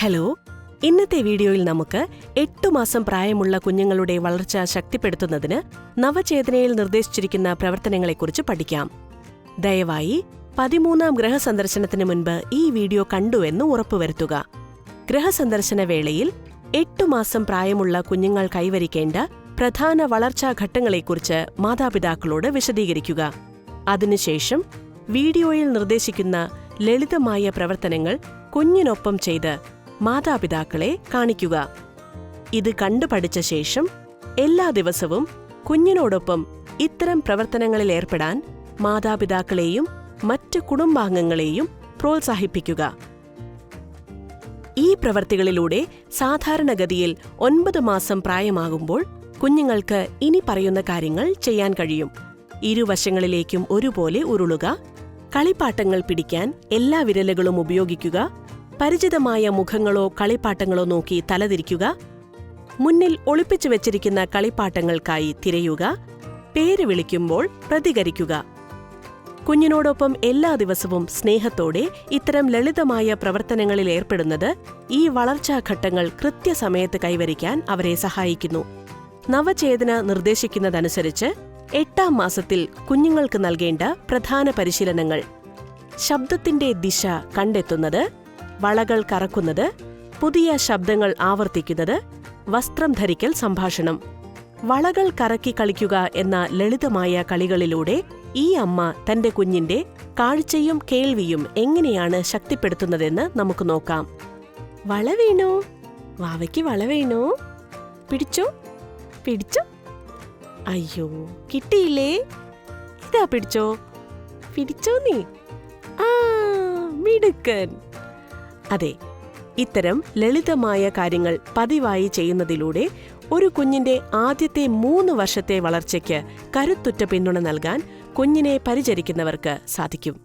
Hello, ഇന്നത്തെ വീഡിയോയിൽ നമുക്ക് 8 മാസം പ്രായമുള്ള കുഞ്ഞുങ്ങളുടെ വളർച്ച ശക്തിപ്പെടുത്തുന്നതിന് നവചേതനയിൽ നിർദ്ദേശിച്ചിരിക്കുന്ന പ്രവർത്തനങ്ങളെക്കുറിച്ച് പഠിക്കാം. ദയവായി 13ാം ഗൃഹസന്ദർശനത്തിന് മുൻപ് ഈ വീഡിയോ കണ്ടുവെന്ന് ഉറപ്പുവരുത്തുക. ഗൃഹസന്ദർശന വേളയിൽ 8 മാസം പ്രായമുള്ള കുഞ്ഞുങ്ങൾ കൈവരിക്കേണ്ട പ്രധാന വളർച്ചാഘട്ടങ്ങളെക്കുറിച്ച് മാതാപിതാക്കളോട് വിശദീകരിക്കുക. അതിനുശേഷം വീഡിയോയിൽ നിർദ്ദേശിക്കുന്ന ലളിതമായ പ്രവർത്തനങ്ങൾ കുഞ്ഞിനൊപ്പം ചെയ്ത് മാതാപിതാക്കളെ കാണിക്കുക. ഇത് കണ്ടുപഠിച്ച ശേഷം എല്ലാ ദിവസവും കുഞ്ഞിനോടൊപ്പം ഇത്തരം പ്രവർത്തനങ്ങളിൽ ഏർപ്പെടാൻ മാതാപിതാക്കളെയും മറ്റ് കുടുംബാംഗങ്ങളെയും പ്രോത്സാഹിപ്പിക്കുക. ഈ പ്രവൃത്തികളിലൂടെ സാധാരണഗതിയിൽ 9 മാസം പ്രായമാകുമ്പോൾ കുഞ്ഞുങ്ങൾക്ക് ഇനി പറയുന്ന കാര്യങ്ങൾ ചെയ്യാൻ കഴിയും. ഇരുവശങ്ങളിലേക്കും ഒരുപോലെ ഉരുളുക, കളിപ്പാട്ടങ്ങൾ പിടിക്കാൻ എല്ലാ വിരലുകളും ഉപയോഗിക്കുക, പരിചിതമായ മുഖങ്ങളോ കളിപ്പാട്ടങ്ങളോ നോക്കി തലതിരിക്കുക, മുന്നിൽ ഒളിപ്പിച്ചു വെച്ചിരിക്കുന്ന കളിപ്പാട്ടങ്ങൾക്കായി തിരയുക, പേര് വിളിക്കുമ്പോൾ പ്രതികരിക്കുക. കുഞ്ഞിനോടൊപ്പം എല്ലാ ദിവസവും സ്നേഹത്തോടെ ഇത്തരം ലളിതമായ പ്രവർത്തനങ്ങളിൽ ഏർപ്പെടുന്നത് ഈ വളർച്ചാഘട്ടങ്ങൾ കൃത്യസമയത്ത് കൈവരിക്കാൻ അവരെ സഹായിക്കുന്നു. നവചേതന നിർദ്ദേശിക്കുന്നതനുസരിച്ച് 8ാം മാസത്തിൽ കുഞ്ഞുങ്ങൾക്ക് നൽകേണ്ട പ്രധാന പരിശീലനങ്ങൾ: ശബ്ദത്തിന്റെ ദിശ കണ്ടെത്തുന്നത്, വളകൾ കറക്കുന്നത്, പുതിയ ശബ്ദങ്ങൾ ആവർത്തിക്കുന്നത്, വസ്ത്രം ധരിക്കൽ സംഭാഷണം. വളകൾ കറക്കി കളിക്കുക എന്ന ലളിതമായ കളികളിലൂടെ ഈ അമ്മ തന്റെ കുഞ്ഞിന്റെ കാഴ്ചയും കേൾവിയും എങ്ങനെയാണ് ശക്തിപ്പെടുത്തുന്നതെന്ന് നമുക്ക് നോക്കാം. വള വീണോ? വാവയ്ക്ക് വള വീണോ? പിടിച്ചോ? പിടിച്ചോ? അയ്യോ, കിട്ടിയില്ലേ? ഇതാ പിടിച്ചോ. പിടിച്ചോ നീ? ആ, മിടുക്കൻ. അതെ, ഇത്തരം ലളിതമായ കാര്യങ്ങൾ പതിവായി ചെയ്യുന്നതിലൂടെ ഒരു കുഞ്ഞിന്റെ ആദ്യത്തെ 3 വർഷത്തെ വളർച്ചയ്ക്ക് കരുത്തുറ്റ പിന്തുണ നൽകാൻ കുഞ്ഞിനെ പരിചരിക്കുന്നവർക്ക് സാധിക്കും.